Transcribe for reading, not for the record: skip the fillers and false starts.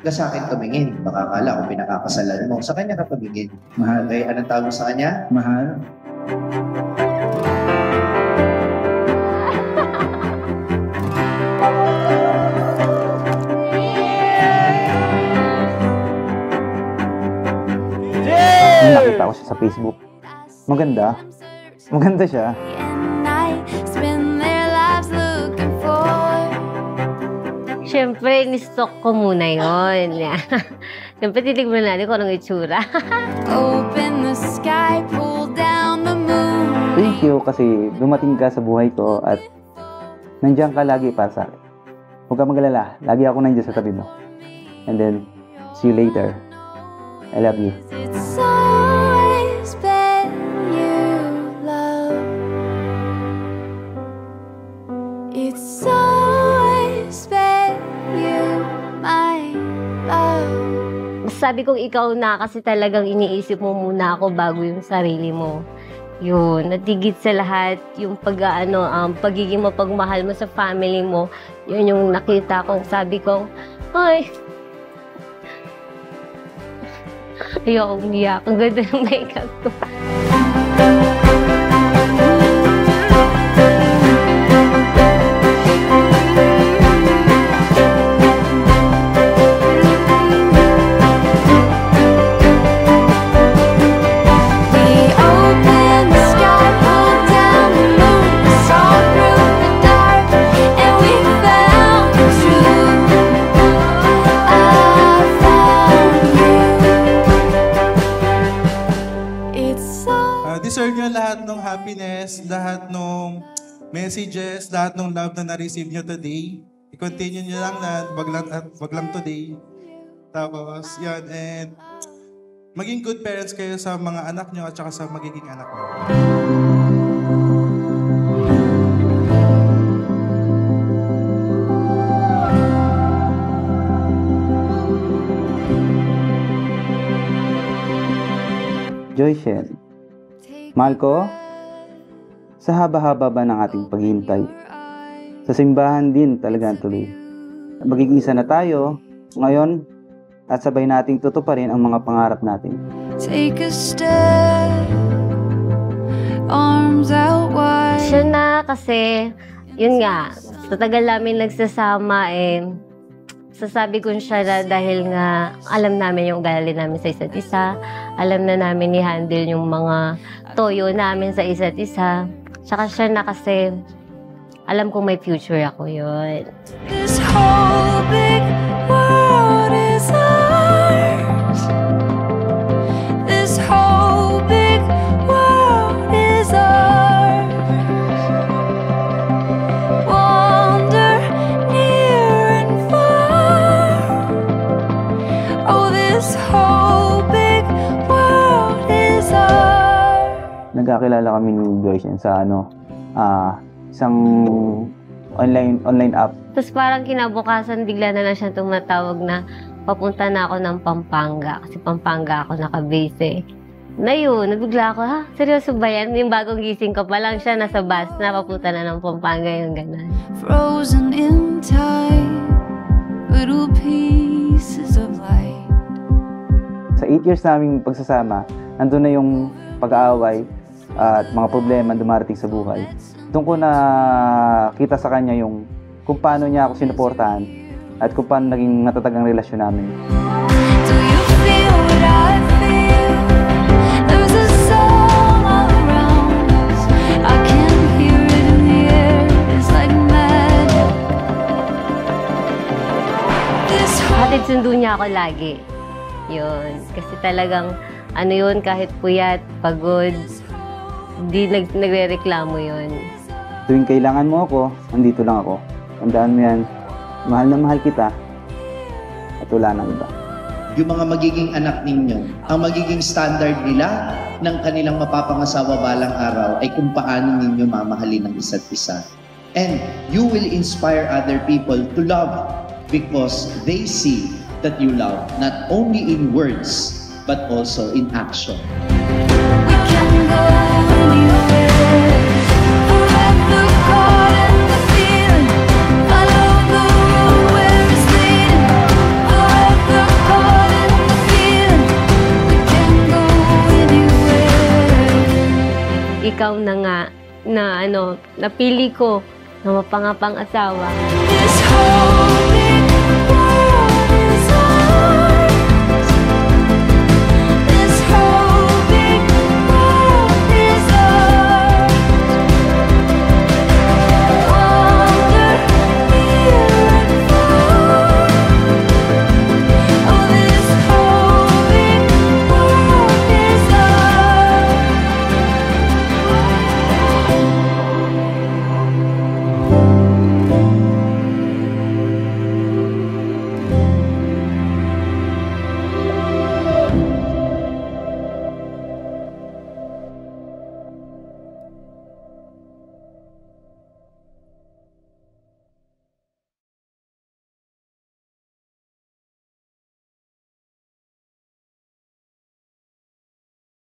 Huwag ka sa akin tumingin. Baka akala ko pinakakasalan mo. Sa kanya ka tumingin. Mahal. Okay, anong tawag mo sa kanya? Mahal. Nakita ko siya sa Facebook. Maganda. Maganda siya. Siyempre, ni-stalk ko muna yun. Siyempre, titignan natin kung anong itsura. Open the sky, pull down the moon. Thank you kasi dumating ka sa buhay ko at nandiyan ka lagi para sa akin. Huwag ka magalala. Lagi ako nandiyan sa tabi mo. And then, see you later. I love you. It's always been you, love. It's always been you, my love. Sabi kong ikaw na kasi talagang iniisip mo muna ako bago yung sarili mo. Yun, natigit sa lahat, yung pagiging mapagmahal mo sa family mo, yun yung nakita kong sabi kong, ay, ayokong umiyak. Ang ganda ng makeup ko. Deserve nyo lahat ng happiness, lahat ng messages, lahat ng love na na-receive nyo today. I-continue nyo lang na wag lang today. Tapos, yan. And maging good parents kayo sa mga anak nyo at saka sa magiging anak nyo. Joyce, mahal ko, sa haba-haba ba ng ating paghihintay? Sa simbahan din talaga ang tuloy. Magiging isa na tayo ngayon at sabay nating tutuparin ang mga pangarap natin. Take a step, arms out wide. Siya na kasi, yun nga, sa tagal namin nagsasama sasabi ko siya na dahil nga alam namin yung ugali namin sa isa't isa, alam na namin i-handle yung mga toyo namin sa isa't isa. Tsaka siya na kasi, alam kong may future ako yun. This whole big world is ours. This whole big world is ours. Wander near and far. Oh, this whole big world is ours. Nagkakilala kami ni Joyce sa isang online app. Tapos parang kinabukasan, bigla na lang siya tumatawag na papunta na ako ng Pampanga. Kasi Pampanga ako nakabase Na yun, nabigla ako, ha? Seryoso ba yan? Yung bagong gising ko pa lang siya, nasa bus na, papunta na ng Pampanga, yung gano'n. Frozen in time, little pieces of light. Sa 8 years naming pagsasama, nandun na yung pag-aaway at mga problema dumarating sa buhay. Doon ko na kita sa kanya yung kung paano niya ako sinuportahan at kung paano naging natatag ang relasyon namin. Do you feel what I feel? There's a song all around us. I can hear it in the air. It's like magic. This Hatid sundo niya ako lagi. Yun. Kasi talagang, yun, kahit puyat, pagod, hindi nagre-reklamo yun. Tuwing kailangan mo ako, nandito lang ako. Tandaan mo yan, mahal na mahal kita at wala nang iba. Yung mga magiging anak ninyo, ang magiging standard nila ng kanilang mapapangasawa balang araw ay kung paano ninyo mamahalin ng isa't isa. And you will inspire other people to love because they see that you love not only in words but also in action. we can go anywhere. Forever caught in the feeling. Follow the road where it's leading. Forever ikaw na nga, na napili ko na mapangapang asawa. This whole